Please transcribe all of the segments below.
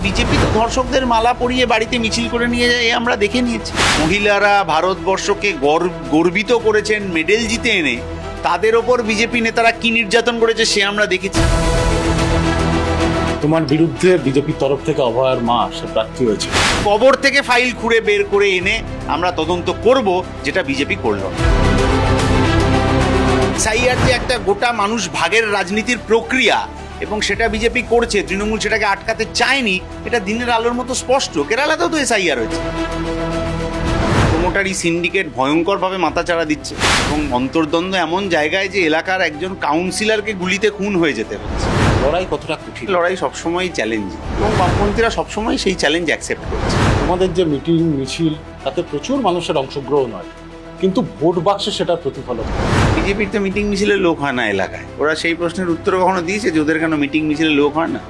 BJP তো ধর্ষকদের মালা পরিয়ে বাড়িতে মিছিল করে নিয়ে যায়, আমরা দেখে নিয়েছি। মহিলারা ভারতবর্ষকে গর্বিত করেছেন মেডেল জিতে এনে, তাদের ওপর বিজেপি নেতারা কি নির্যাতন করেছে সে আমরা দেখেছি। তোমার বিরুদ্ধে বিজেপির তরফ থেকে অভয়ার মা সে প্রার্থী হয়েছে। কবর থেকে ফাইল খুঁড়ে বের করে এনে আমরা তদন্ত করব, যেটা বিজেপি করল না। সাইয়ার যে একটা গোটা মানুষ ভাগের রাজনীতির প্রক্রিয়া, এবং সেটা বিজেপি করছে, তৃণমূল সেটাকে আটকাতে চায়নি, এটা দিনের আলোর মতো স্পষ্ট। কেরালাতেও তো এসআইআর হয়েছে। প্রোমোটারি সিন্ডিকেট ভয়ঙ্করভাবে মাথাচাড়া দিচ্ছে, এবং অন্তর্দ্বন্দ্ব এমন জায়গায় যে এলাকার একজন কাউন্সিলরকে গুলিতে খুন হয়ে যেতে হচ্ছে। লড়াই কতটা কঠিন? লড়াই সবসময়ই চ্যালেঞ্জিং, এবং বামপন্থীরা সবসময় সেই চ্যালেঞ্জ অ্যাকসেপ্ট করছে। তোমাদের যে মিটিং মিছিল, তাতে প্রচুর মানুষের অংশগ্রহণ হয়, কিন্তু ভোট বাক্সে সেটার প্রতিফলন হয়। বিজেপির তো মিটিং মিছিলের লোক হয় না এলাকায়। ওরা সেই প্রশ্নের উত্তর কখনো দিয়েছে যে ওদের কেন মিটিং মিছিলের লোক হয় না?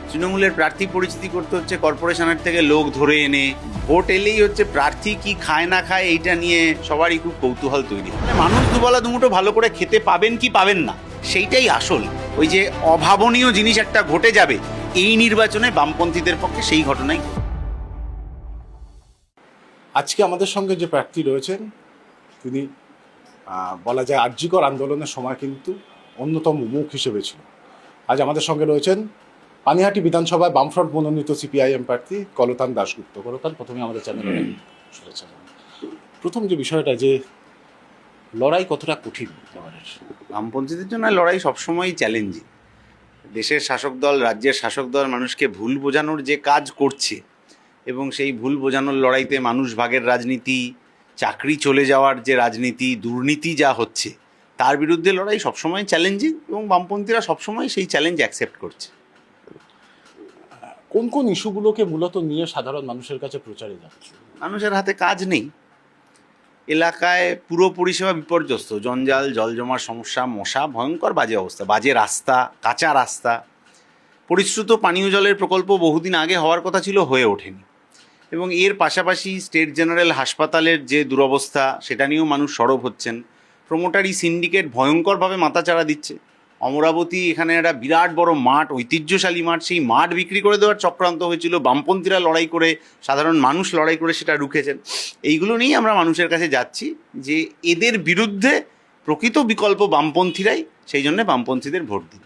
তৃণমূলের প্রার্থী পরিচিতি করতে হচ্ছে কর্পোরেশনের থেকে লোক ধরে এনে। ভোট এলেই হচ্ছে প্রার্থী কি খায় না খায় এইটা নিয়ে সবারই খুব কৌতূহল তৈরি। মানে মানুষ দুবেলা দুমুঠো ভালো করে খেতে পাবেন কি পাবেন না, সেইটাই আসল। ওই যে অভাবনীয় জিনিস একটা ঘটে যাবে এই নির্বাচনে, বামপন্থীদের পক্ষে সেই ঘটনাই। আজকে আমাদের সঙ্গে যে প্রার্থী রয়েছেন, তিনি বলা যায় আরজিকর আন্দোলনের সময় কিন্তু অন্যতম মুখ হিসেবে ছিল। আজ আমাদের সঙ্গে রয়েছেন পানিহাটি বিধানসভায় বামফ্রন্ট মনোনীত সিপিআইএম প্রার্থী কলতান দাশগুপ্ত। কলতান, প্রথমে আমাদের চ্যানেলে শুনেছেন। প্রথম যে বিষয়টা, যে লড়াই কতটা কঠিন এবারের? বামপন্থীদের জন্য লড়াই সবসময়ই চ্যালেঞ্জিং। দেশের শাসক দল, রাজ্যের শাসক দল মানুষকে ভুল বোঝানোর যে কাজ করছে, এবং সেই ভুল বোঝানোর লড়াইতে মানুষ ভাগের রাজনীতি, চাকরি চলে যাওয়ার যে রাজনীতি, দুর্নীতি যা হচ্ছে, তার বিরুদ্ধে লড়াই সবসময় চ্যালেঞ্জিং, এবং বামপন্থীরা সবসময় সেই চ্যালেঞ্জ অ্যাকসেপ্ট করছে। কোন কোন ইস্যুগুলোকে মূলত নিয়ে সাধারণ মানুষের কাছে প্রচারে যাচ্ছে? মানুষের হাতে কাজ নেই, এলাকায় পুরো পরিষেবা বিপর্যস্ত, জঞ্জাল, জল জমার সমস্যা, মশা, ভয়ঙ্কর বাজে অবস্থা, বাজে রাস্তা, কাঁচা রাস্তা। পরিশ্রুত পানীয় জলের প্রকল্প বহুদিন আগে হওয়ার কথা ছিল, হয়ে ওঠেনি। এবং এর পাশাপাশি স্টেট জেনারেল হাসপাতালের যে দুরবস্থা, সেটা নিয়েও মানুষ সরব হচ্ছেন। প্রোমোটারি সিন্ডিকেট ভয়ঙ্করভাবে মাথাচাড়া দিচ্ছে। অমরাবতী, এখানে একটা বিরাট বড় মাঠ, ঐতিহ্যশালী মাঠ, সেই মাঠ বিক্রি করে দেওয়ার চক্রান্ত হয়েছিল। বামপন্থীরা লড়াই করে, সাধারণ মানুষ লড়াই করে সেটা রুখেছেন। এইগুলো নিয়েই আমরা মানুষের কাছে যাচ্ছি, যে এদের বিরুদ্ধে প্রকৃত বিকল্প বামপন্থীরাই, সেই জন্য বামপন্থীদের ভোট দিন।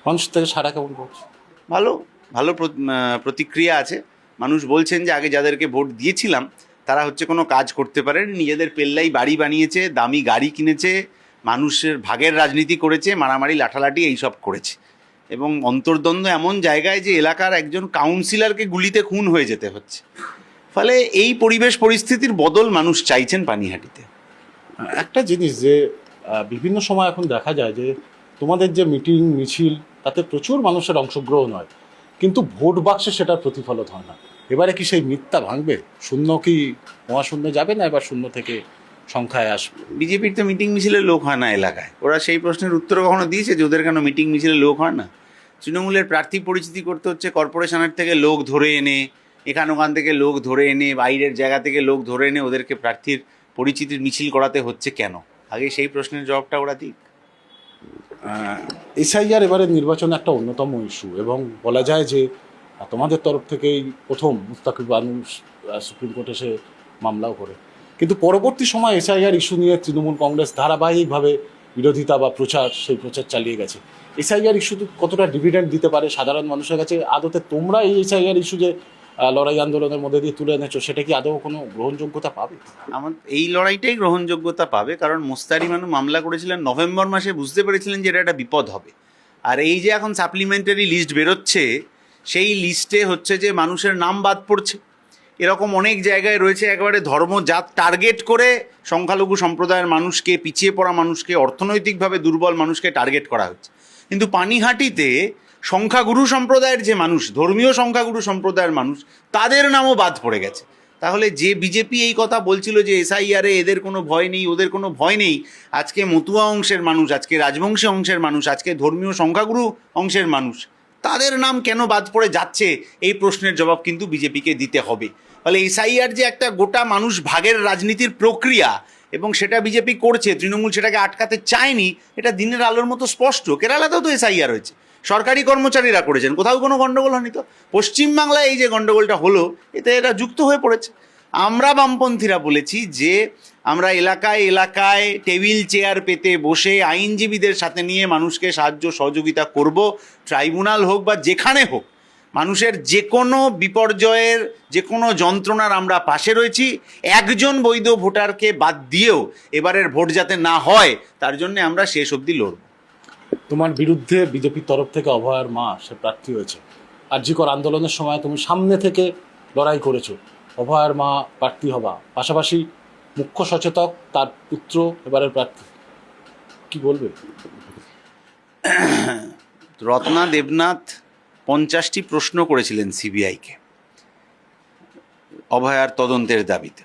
মানুষ থেকে সারা কেমন করছে? ভালো ভালো প্রতিক্রিয়া আছে। মানুষ বলছেন যে আগে যাদেরকে ভোট দিয়েছিলাম তারা হচ্ছে কোনো কাজ করতে পারেন, নিজেদের পেল্লাই বাড়ি বানিয়েছে, দামি গাড়ি কিনেছে, মানুষের ভাগের রাজনীতি করেছে, মারামারি লাঠালাঠি এইসব করেছে, এবং অন্তর্দ্বন্দ্ব এমন জায়গায় যে এলাকার একজন কাউন্সিলরকে গুলিতে খুন হয়ে যেতে হচ্ছে। ফলে এই পরিবেশ পরিস্থিতির বদল মানুষ চাইছেন পানিহাটিতে। একটা জিনিস যে বিভিন্ন সময় এখন দেখা যায় যে তোমাদের যে মিটিং মিছিল, তাতে প্রচুর মানুষের অংশগ্রহণ হয়, কিন্তু ভোট বাক্সে সেটার প্রতিফলন হয় না। এবারে কি সেই মিথ্যা ভাঙবে? শূন্য কি মহাশূন্য যাবে না, এবার শূন্য থেকে সংখ্যায় আসবে? বিজেপির তো মিটিং মিছিলের লোক হয় না এলাকায়। ওরা সেই প্রশ্নের উত্তর কখনো দিয়েছে যে ওদের কেন মিটিং মিছিলের লোক হয় না? তৃণমূলের প্রার্থী পরিচিতি করতে হচ্ছে কর্পোরেশনের থেকে লোক ধরে এনে, ওখান থেকে লোক ধরে এনে, বাইরের জায়গা থেকে লোক ধরে এনে ওদেরকে প্রার্থীর পরিচিতির মিছিল করাতে হচ্ছে কেন? আগে সেই প্রশ্নের জবাবটা ওরা দিক। এসআইআর এবারের নির্বাচনে একটা অন্যতম ইস্যু, এবং বলা যায় যে তোমাদের তরফ থেকেই প্রথম মুস্তাকিব মানুষ সুপ্রিম কোর্টে এসে মামলাও করে, কিন্তু পরবর্তী সময় এসআইআর ইস্যু নিয়ে তৃণমূল কংগ্রেস ধারাবাহিকভাবে বিরোধিতা বা সেই প্রচার চালিয়ে গেছে। এসআইআর ইস্যু কতটা ডিভিডেন্ড দিতে পারে সাধারণ মানুষের কাছে? আদতে তোমরা এই এসআইআর ইস্যু যে লড়াই আন্দোলনের মধ্যে দিয়ে তুলে এনেছো, সেটা কি আদৌ কোনো গ্রহণযোগ্যতা পাবে? আমার এই লড়াইটাই গ্রহণযোগ্যতা পাবে, কারণ মোস্তারি মানু মামলা করেছিলেন নভেম্বর মাসে, বুঝতে পেরেছিলেন যে এটা একটা বিপদ হবে। আর এই যে এখন সাপ্লিমেন্টারি লিস্ট বেরোচ্ছে, সেই লিস্টে হচ্ছে যে মানুষের নাম বাদ পড়ছে। এরকম অনেক জায়গায় রয়েছে, একেবারে ধর্মজাত টার্গেট করে সংখ্যালঘু সম্প্রদায়ের মানুষকে, পিছিয়ে পড়া মানুষকে, অর্থনৈতিকভাবে দুর্বল মানুষকে টার্গেট করা হচ্ছে। কিন্তু পানিহাটিতে সংখ্যাগুরু সম্প্রদায়ের যে মানুষ, ধর্মীয় সংখ্যাগুরু সম্প্রদায়ের মানুষ, তাদের নামও বাদ পড়ে গেছে। তাহলে যে বিজেপি এই কথা বলছিল যে এসআইআরে এদের কোনো ভয় নেই, ওদের কোনো ভয় নেই, আজকে মতুয়া অংশের মানুষ, আজকে রাজবংশী অংশের মানুষ, আজকে ধর্মীয় সংখ্যাগুরু অংশের মানুষ, তাদের নাম কেন বাদ পড়ে যাচ্ছে, এই প্রশ্নের জবাব কিন্তু বিজেপিকে দিতে হবে। ফলে এসআইআর যে একটা গোটা মানুষ ভাগের রাজনীতির প্রক্রিয়া, এবং সেটা বিজেপি করছে, তৃণমূল সেটাকে আটকাতে চায়নি, এটা দিনের আলোর মতো স্পষ্ট। কেরালাতেও তো এসআইআর হয়েছে, সরকারি কর্মচারীরা করেছেন, কোথাও কোনো গণ্ডগোল হয়নি। তো পশ্চিমবাংলায় এই যে গণ্ডগোলটা হলো, এতে এরা যুক্ত হয়ে পড়েছে। আমরা বামপন্থীরা বলেছি যে আমরা এলাকায় এলাকায় টেবিল চেয়ার পেতে বসে আইনজীবীদের সাথে নিয়ে মানুষকে সাহায্য সহযোগিতা করব, ট্রাইব্যুনাল হোক বা যেখানে হোক, মানুষের যে কোনো বিপর্যয়ের যে কোনো যন্ত্রণার আমরা পাশে রয়েছি। একজন বৈধ ভোটারকে বাদ দিয়েও এবারের ভোট যাতে না হয় তার জন্য আমরা শেষ অবধি লড়ব। তোমার বিরুদ্ধে বিজেপির তরফ থেকে অভয়ার মা সে প্রার্থী হয়েছে, আরজিকর আন্দোলনের সময় তুমি সামনে থেকে লড়াই করেছো অভয়ার মা প্রার্থী হবা, পাশাপাশি মুখ্য সচেতক তার পুত্র এবারের প্রার্থী, কি বলবে? রত্না দেবনাথ 50টি প্রশ্ন করেছিলেন সিবিআইকে অভয়ার তদন্তের দাবিতে।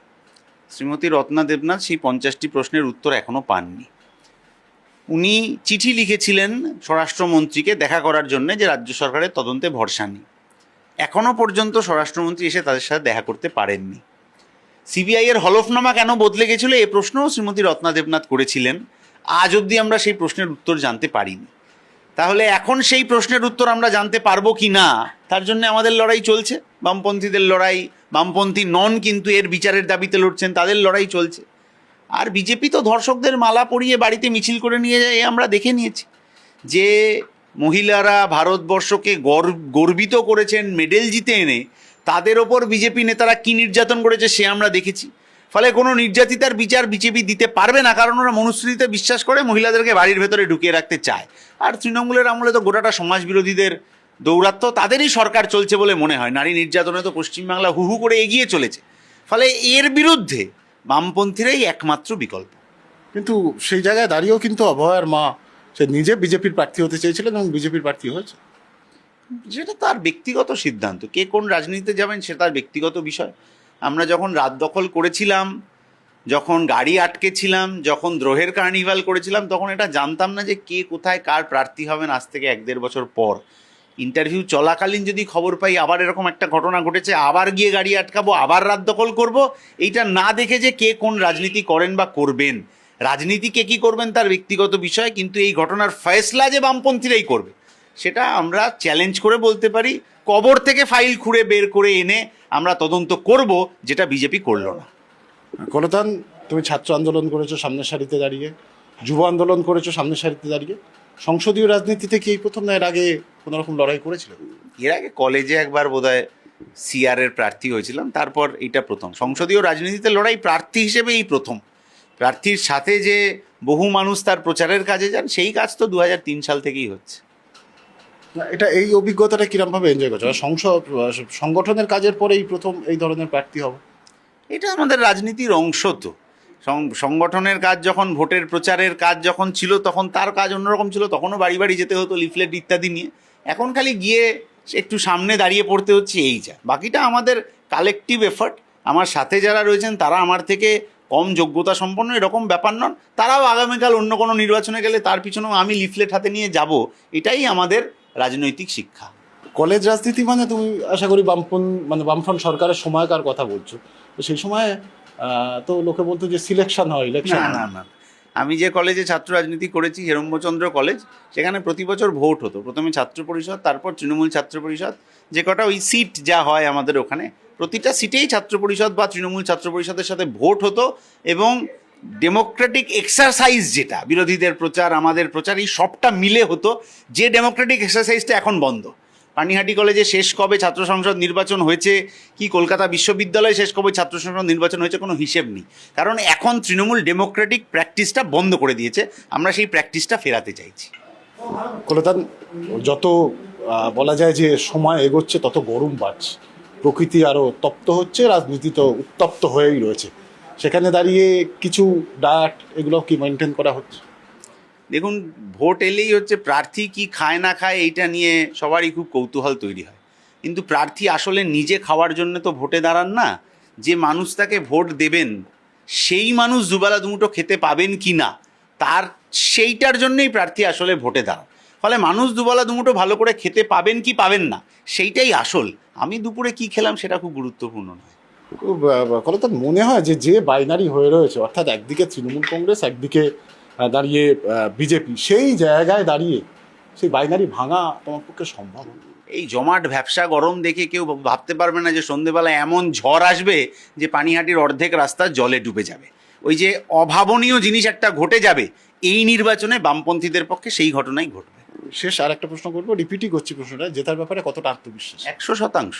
শ্রীমতী রত্না দেবনাথ সেই 50টি প্রশ্নের উত্তর এখনো পাননি। উনি চিঠি লিখেছিলেন স্বরাষ্ট্রমন্ত্রীকে দেখা করার জন্য যে রাজ্য সরকারের তদন্তে ভরসা নেই। এখনো পর্যন্ত স্বরাষ্ট্রমন্ত্রী এসে তাদের সাথে দেখা করতে পারেননি। সিবিআই এর হলফনামা কেন বদলে গেছিল এই প্রশ্নও শ্রীমতী রত্না দেবনাথ করেছিলেন। আজ অবধি আমরা সেই প্রশ্নের উত্তর জানতে পারিনি। তাহলে এখন সেই প্রশ্নের উত্তর আমরা জানতে পারবো কি না, তার জন্য আমাদের লড়াই চলছে। বামপন্থীদের লড়াই, বামপন্থী নন কিন্তু এর বিচারের দাবিতে লড়ছেন, তাদের লড়াই চলছে। আর বিজেপি তো ধর্ষকদের মালা পরিয়ে বাড়িতে মিছিল করে নিয়ে যায়, আমরা দেখে নিয়েছি। যে মহিলারা ভারতবর্ষকে গর্বিত করেছেন মেডেল জিতে এনে, তাদের ওপর বিজেপি নেতারা কী নির্যাতন করেছে সে আমরা দেখেছি। ফলে কোনো নির্যাতিতার বিচার বিজেপি দিতে পারবে না, কারণ ওরা মনুস্মৃতিতে বিশ্বাস করে, মহিলাদেরকে বাড়ির ভেতরে ঢুকিয়ে রাখতে চায়। আর তৃণমূলের আমলে তো গোটাটা সমাজ বিরোধীদের দৌরাত্ম, তাদেরই সরকার চলছে বলে মনে হয়। নারী নির্যাতনে তো পশ্চিমবাংলা হু হু করে এগিয়ে চলেছে। ফলে এর বিরুদ্ধে বামপন্থীরাই একমাত্র বিকল্প। কিন্তু সেই জায়গায় দাঁড়িয়েও কিন্তু অভয়ার মা সে নিজে বিজেপির প্রার্থী হতে চেয়েছিলেন এবং বিজেপির প্রার্থী হয়েছে। যেটা তার ব্যক্তিগত সিদ্ধান্ত, কে কোন রাজনীতিতে যাবেন সে তার ব্যক্তিগত বিষয়। আমরা যখন রাত দখল করেছিলাম, যখন গাড়ি আটকেছিলাম, যখন দ্রোহের কার্নিভাল করেছিলাম, তখন এটা জানতাম না যে কে কোথায় কার প্রার্থী হবেন আজ থেকে 1-1.5 বছর পর। ইন্টারভিউ চলাকালীন যদি খবর পাই আবার এরকম একটা ঘটনা ঘটেছে, আবার গিয়ে গাড়ি আটকাবো, আবার রাত দখল করব, এইটা না দেখে যে কে কোন রাজনীতি করেন বা করবেন। রাজনীতি কে কী করবেন তার ব্যক্তিগত বিষয়, কিন্তু এই ঘটনার ফয়সলা যে বামপন্থীরাই করবে সেটা আমরা চ্যালেঞ্জ করে বলতে পারি। কবর থেকে ফাইল খুঁড়ে বের করে এনে আমরা তদন্ত করব, যেটা বিজেপি করলো না। কলতান, তুমি ছাত্র আন্দোলন করেছো সামনের সারিতে দাঁড়িয়ে, যুব আন্দোলন করেছো সামনের সারিতে দাঁড়িয়ে, সংসদীয় রাজনীতিতে কি এই প্রথম না এর আগে কোনো রকম লড়াই করেছিল? এর আগে কলেজে একবার বোধহয় সিআর এর প্রার্থী হয়েছিলাম, তারপর এটা প্রথম। সংসদীয় রাজনীতিতে লড়াই প্রার্থী হিসেবে এই প্রথম। প্রার্থীর সাথে যে বহু মানুষ তার প্রচারের কাজে যান, সেই কাজ তো 2003 সাল থেকেই হচ্ছে। এটা এই অভিজ্ঞতাটা কিরমভাবে এনজয় করছো? সংগঠনের কাজের পরে এই প্রথম এই ধরনের প্রার্থী হবে, এটা আমাদের রাজনীতির অংশ। তো সংগঠনের কাজ যখন, ভোটের প্রচারের কাজ যখন ছিল, তখন তার কাজ অন্যরকম ছিল। তখনও বাড়ি বাড়ি যেতে হতো লিফলেট ইত্যাদি নিয়ে। এখন খালি গিয়ে একটু সামনে দাঁড়িয়ে পড়তে হচ্ছে, এই যা। বাকিটা আমাদের কালেকটিভ এফার্ট। আমার সাথে যারা রয়েছেন তারা আমার থেকে কম যোগ্যতা সম্পন্ন এরকম ব্যাপার নন। তারাও আগামীকাল অন্য কোনো নির্বাচনে গেলে তার পিছনেও আমি লিফলেট হাতে নিয়ে যাব। এটাই আমাদের রাজনৈতিক শিক্ষা। কলেজ রাজনীতি মানে তুমি আশা করি বামফ্রন্ট সরকারের সময়কার কথা বলছো। তো সেই সময় তো লোকে বলতো যে সিলেকশন হয়, ইলেকশন। না না না, আমি যে কলেজে ছাত্র রাজনীতি করেছি, হেরম্বচন্দ্র কলেজ, সেখানে প্রতি বছর ভোট হতো। প্রথমে ছাত্র পরিষদ, তারপর তৃণমূল ছাত্র পরিষদ, যে কটা ওই সিট যা হয় আমাদের ওখানে, প্রতিটা সিটেই ছাত্র পরিষদ বা তৃণমূল ছাত্র পরিষদের সাথে ভোট হতো। এবং ডেমোক্রেটিক এক্সারসাইজ যেটা, বিরোধীদের প্রচার আমাদের প্রচার, এই সবটা মিলে হতো। যে ডেমোক্রেটিক এক্সারসাইজটা এখন বন্ধ। পানিহাটি কলেজে শেষ কবে ছাত্র সংসদ নির্বাচন হয়েছে, কি কলকাতা বিশ্ববিদ্যালয়ে শেষ কবে ছাত্র সংসদ নির্বাচন হয়েছে, কোনো হিসেব নেই। কারণ এখন তৃণমূল ডেমোক্রেটিক প্র্যাকটিসটা বন্ধ করে দিয়েছে। আমরা সেই প্র্যাকটিসটা ফেরাতে চাইছি। কলতান, যত বলা যায় যে সময় এগোচ্ছে তত গরম বাড়ছে, প্রকৃতি আরও তপ্ত হচ্ছে, রাজনীতি তো উত্তপ্ত হয়েই রয়েছে। সেখানে দাঁড়িয়ে কিছু ডায়েট এগুলো কি মেনটেন করা হচ্ছে? দেখুন, ভোট এলেই হচ্ছে প্রার্থী কি খায় না খায় এইটা নিয়ে সবারই খুব কৌতূহল তৈরি হয়। কিন্তু প্রার্থী আসলে নিজে খাওয়ার জন্য তো ভোটে দাঁড়ান না। যে মানুষ তাকে ভোট দেবেন সেই মানুষ দুবেলা দুমুঠো খেতে পাবেন কি না, তার সেইটার জন্যই প্রার্থী আসলে ভোটে দাঁড়ান। ফলে মানুষ দুবেলা দুমুঠো ভালো করে খেতে পাবেন কি পাবেন না, সেইটাই আসল। আমি দুপুরে কি খেলাম সেটা খুব গুরুত্বপূর্ণ নয়। কলতান মনে হয় যে যে বাইনারি হয়ে রয়েছে, অর্থাৎ একদিকে তৃণমূল কংগ্রেস, একদিকে দাঁড়িয়ে বিজেপি, সেই জায়গায় দাঁড়িয়ে সেই বাইনারি ভাঙা তোমার পক্ষে সম্ভব? এই জমাট ভ্যাপসা গরম দেখে কেউ ভাবতে পারবে না যে সন্ধেবেলায় এমন ঝড় আসবে যে পানিহাটির অর্ধেক রাস্তা জলে ডুবে যাবে। ওই যে অভাবনীয় জিনিস একটা ঘটে যাবে, এই নির্বাচনে বামপন্থীদের পক্ষে সেই ঘটনাই ঘটবে। শেষ আর একটা প্রশ্ন করবো, রিপিটই করছি প্রশ্নটা, জেতার ব্যাপারে কতটা আত্মবিশ্বাস? 100%।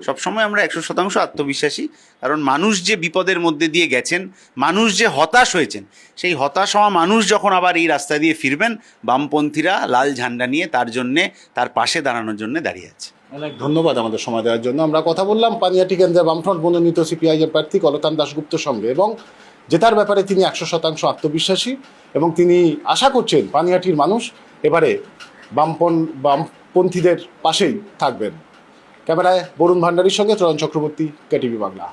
সবসময় আমরা 100% আত্মবিশ্বাসী, কারণ মানুষ যে বিপদের মধ্যে দিয়ে গেছেন, মানুষ যে হতাশ হয়েছেন, সেই হতাশ হওয়া মানুষ যখন আবার এই রাস্তা দিয়ে ফিরবেন, বামপন্থীরা লাল ঝান্ডা নিয়ে তার জন্যে, তার পাশে দাঁড়ানোর জন্য দাঁড়িয়ে আছে। অনেক ধন্যবাদ আমাদের সময় দেওয়ার জন্য। আমরা কথা বললাম পানিহাটি কেন্দ্রে বামফ্রন্ট মনোনীত সিপিআই এর প্রার্থী কলতান দাশগুপ্তর সঙ্গে, এবং জেতার ব্যাপারে তিনি 100% আত্মবিশ্বাসী, এবং তিনি আশা করছেন পানিহাটির মানুষ এবারে বামপন্থীদের পাশেই থাকবেন। ক্যামেরায় বরুণ ভান্ডারীর সঙ্গে চরণ চক্রবর্তী, কেটিভি বাংলা।